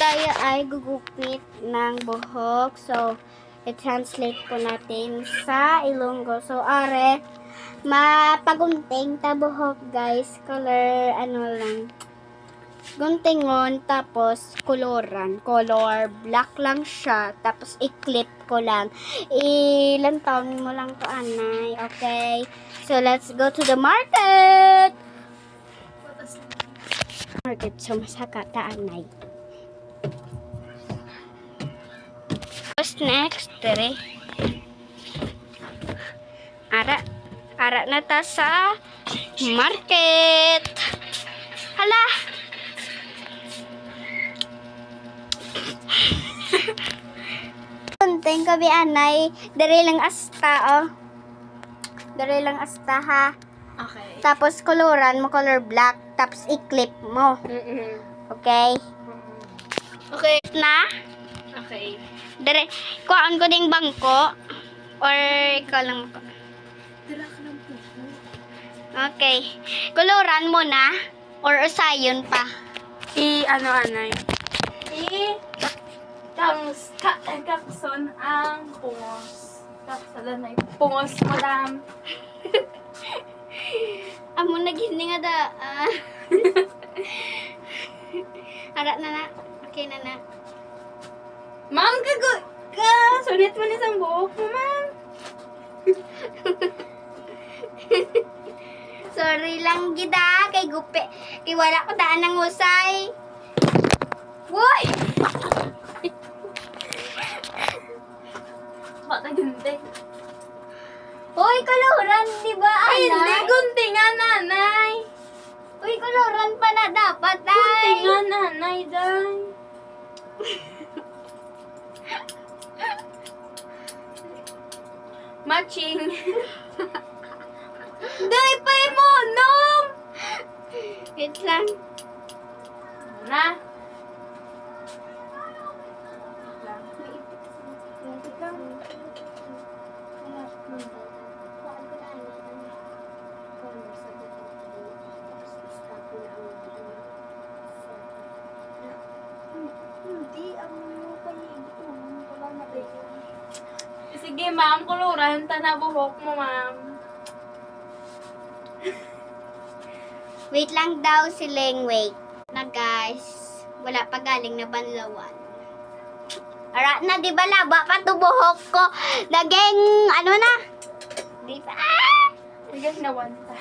tayo ay gugupit ng buhok. So, i-translate po natin sa Ilonggo. So, are, mapagunting ta buhok, guys. Color, ano lang. Guntingon, tapos koloran. Color, black lang siya. Tapos, i-clip ko lang. Ilantawin mo lang to, anay. Okay? So, let's go to the market! Market, so masaka ta, anay. What's next, tere? Ara na ta sa market. Hala! Kunting kabi anay, dere lang asta, oh. Dere lang asta, ha. Okay. Tapos koloran mo, color black, tapos i-clip mo. Okay? Okay. Na? Okay. Dere, kuhaan ko ding bangko or ikaw lang ko. Dala ka ng puso. Okay. Koloran mo na or usayon pa. Ano, anay? Kakson ang pungos. Kaksalan na yung pungos, madam. Amo na gini nga da. Ara na na. Okay na na. Ma'am, sunit mo na isang buhok mo, ma'am. Sorry lang gida kay gupe. Kay wala ko daan ng usay. Woy! Bata gunting. Hoy, koloran, di ba, Ay, hindi, anay? gunting nga, nanay. Uy, koloran pa na dapat, Gunting ay. nga, nanay, day. Matching. Day pa mo, nom! Wait lang. Na. Hindi, ang paligid mo. Wala na rin. Sige, ma'am, kuluran ta na buhok mo, ma'am. Wait lang daw si Leng, wait. Na guys, wala pa galing na banlawan. Ara na, di ba laba pa to buhok ko? Naging, ano na? Di ba? Sige, nawanta.